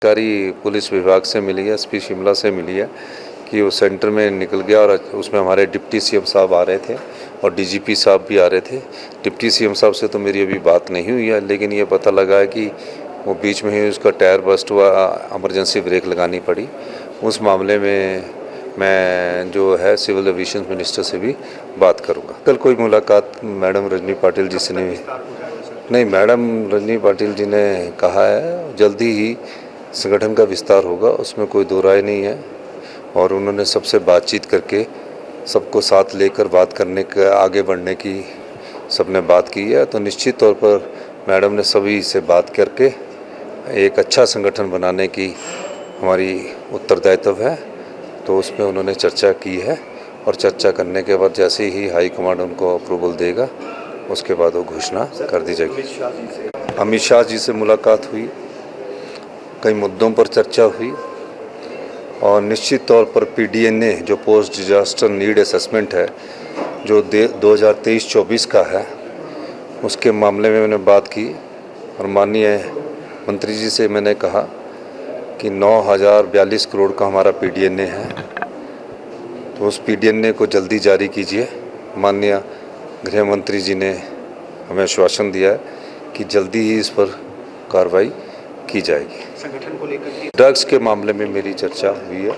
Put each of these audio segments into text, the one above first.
जानकारी पुलिस विभाग से मिली है, एसपी शिमला से मिली है कि वो सेंटर में निकल गया और उसमें हमारे डिप्टी सीएम साहब आ रहे थे और डीजीपी साहब भी आ रहे थे। डिप्टी सीएम साहब से तो मेरी अभी बात नहीं हुई है, लेकिन ये पता लगा है कि वो बीच में ही उसका टायर बस्ट हुआ, इमरजेंसी ब्रेक लगानी पड़ी। उस मामले में मैं जो है सिविल एविएशन मिनिस्टर से भी बात करूँगा। कल कोई मुलाकात मैडम रजनी पाटिल जी से नहीं, मैडम रजनी पाटिल जी ने कहा है जल्दी ही संगठन का विस्तार होगा, उसमें कोई दो राय नहीं है। और उन्होंने सबसे बातचीत करके सबको साथ लेकर बात करने के आगे बढ़ने की सबने बात की है। तो निश्चित तौर पर मैडम ने सभी से बात करके एक अच्छा संगठन बनाने की हमारी उत्तरदायित्व है, तो उसमें उन्होंने चर्चा की है और चर्चा करने के बाद जैसे ही हाई कमांड उनको अप्रूवल देगा उसके बाद वो घोषणा कर दी जाएगी। अमित शाह जी से मुलाकात हुई, कई मुद्दों पर चर्चा हुई और निश्चित तौर पर पीडीएनए जो पोस्ट डिजास्टर नीड असेसमेंट है जो 2023-24 का है, उसके मामले में मैंने बात की और माननीय मंत्री जी से मैंने कहा कि 9,042 करोड़ का हमारा पीडीएनए है, तो उस पीडीएनए को जल्दी जारी कीजिए। माननीय गृह मंत्री जी ने हमें आश्वासन दिया है कि जल्दी ही इस पर कार्रवाई की जाएगी। संगठन को लेकर ड्रग्स के मामले में मेरी चर्चा हुई है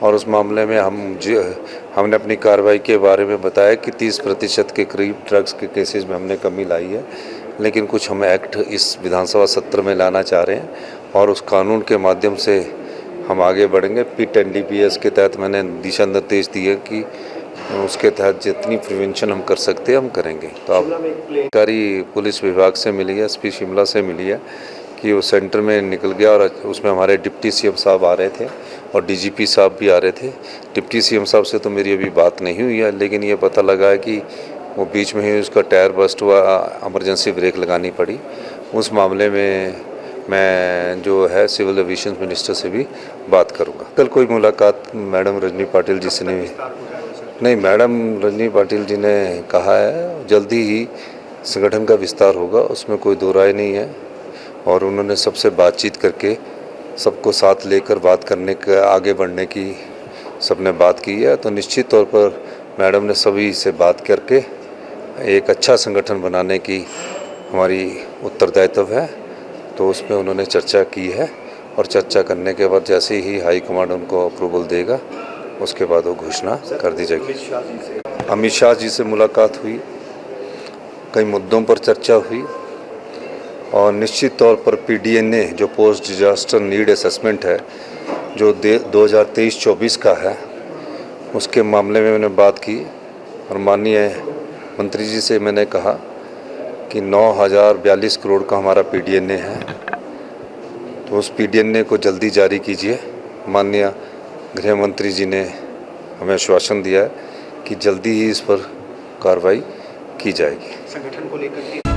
और उस मामले में हमने अपनी कार्रवाई के बारे में बताया कि 30% के करीब ड्रग्स के केसेस में हमने कमी लाई है, लेकिन कुछ हम एक्ट इस विधानसभा सत्र में लाना चाह रहे हैं और उस कानून के माध्यम से हम आगे बढ़ेंगे। पिट एनडीपीएस के तहत मैंने दिशा निर्देश दिए कि उसके तहत जितनी प्रिवेंशन हम कर सकते हैं हम करेंगे। तो आप जानकारी पुलिस विभाग से मिली है, एसपी शिमला से मिली है कि वो सेंटर में निकल गया और उसमें हमारे डिप्टी सीएम साहब आ रहे थे और डीजीपी साहब भी आ रहे थे। डिप्टी सीएम साहब से तो मेरी अभी बात नहीं हुई है, लेकिन ये पता लगा है कि वो बीच में ही उसका टायर बस्ट हुआ, इमरजेंसी ब्रेक लगानी पड़ी। उस मामले में मैं जो है सिविल एविएशन मिनिस्टर से भी बात करूँगा। कल कोई मुलाकात मैडम रजनी पाटिल जी से नहीं, मैडम रजनी पाटिल जी ने कहा है जल्दी ही संगठन का विस्तार होगा, उसमें कोई दो राय नहीं है। और उन्होंने सबसे बातचीत करके सबको साथ लेकर बात करने के आगे बढ़ने की सबने बात की है। तो निश्चित तौर पर मैडम ने सभी से बात करके एक अच्छा संगठन बनाने की हमारी उत्तरदायित्व है, तो उसमें उन्होंने चर्चा की है और चर्चा करने के बाद जैसे ही हाई कमांड उनको अप्रूवल देगा उसके बाद वो घोषणा कर दी जाएगी। अमित शाह जी से मुलाकात हुई, कई मुद्दों पर चर्चा हुई और निश्चित तौर पर पीडीएनए जो पोस्ट डिजास्टर नीड असेसमेंट है जो 2023-24 का है, उसके मामले में मैंने बात की और माननीय मंत्री जी से मैंने कहा कि 9,042 करोड़ का हमारा पीडीएनए है, तो उस पीडीएनए को जल्दी जारी कीजिए। माननीय गृह मंत्री जी ने हमें आश्वासन दिया है कि जल्दी ही इस पर कार्रवाई की जाएगी। संगठन को लेकर